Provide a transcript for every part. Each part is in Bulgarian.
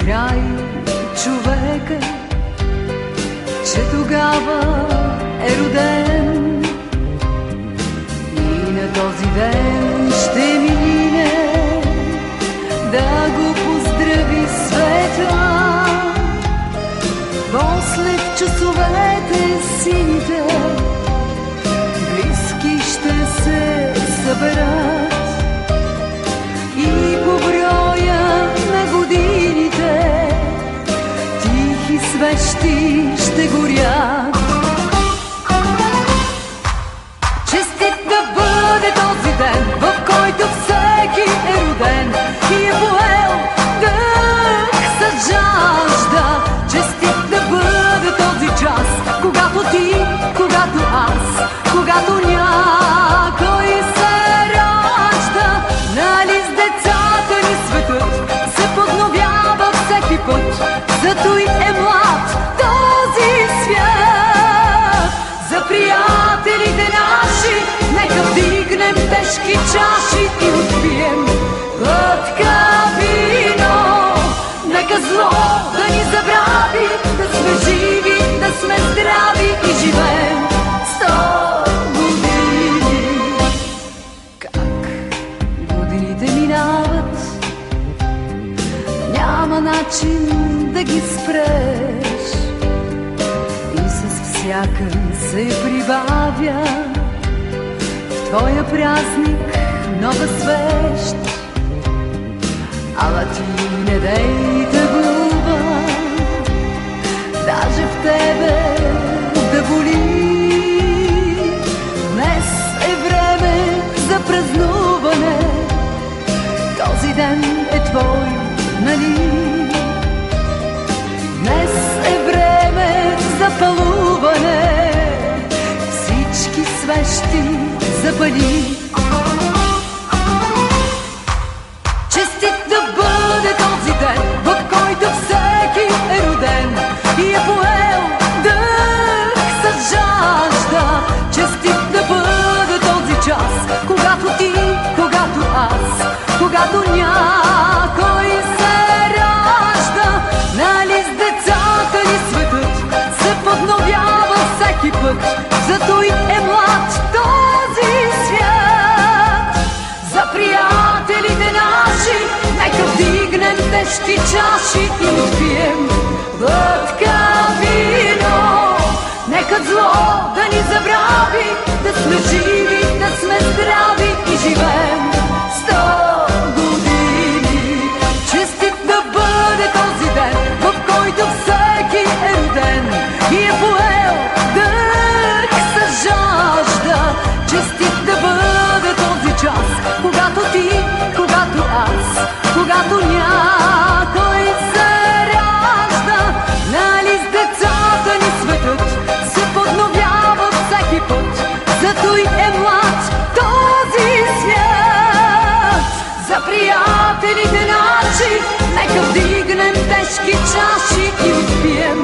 край човека, че тогава е роден и на този ден ще мине да го поздрави света. После в часовете сините близки ще се съберат и по броя на годините тихи свещи ще горят. Честит да бъде този ден, в който всеки е роден и е поел дъх с жажда. Честит да бъде този час, когато ти, когато аз, когато някой се ражда. Нали с децата ни светът се подновява всеки път, зато и е млад този свят. За приятелите наши нека вдигнем тежки чаши и отпием глътка вино. Нека зло да ни забрави, да сме живи, да сме здрави и живеем 100 години. Как годините минават, няма начин да ги спреш и с всяка се прибавя в твоя празник нова свещ. Ала ти не дей тъгува, даже в тебе да боли. Днес е време за празнуване, този ден е твой, нали? Днес е време за палуване, всички свещи запали. Честит да бъде този ден, в който всеки е роден и е поел дъх с жажда. Честит да бъде този час, когато ти, когато аз, когато някой се ражда. Нали с децата ни светът се подновява всеки път, зато и е млад този свят. За приятелите наши нека вдигнем тежки чаши и отпием глътка вино. Нека зло да ни забрави, да сме живи, да сме здрави и живеем 100 години. Честит да бъде този ден, в който всеки е роден и е поел дъх с жажда. Честит да бъде този час, когато ти, когато аз, когато някой се ражда. Нали с децата ни светът се подновява всеки път, зато и е млад този свят. За приятелите наши нека вдигнем тежки чаши и отпием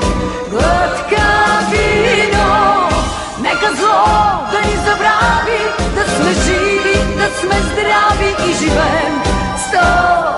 глътка вино. Нека зло да ни забрави, да сме живи, да сме здрави и живеем 100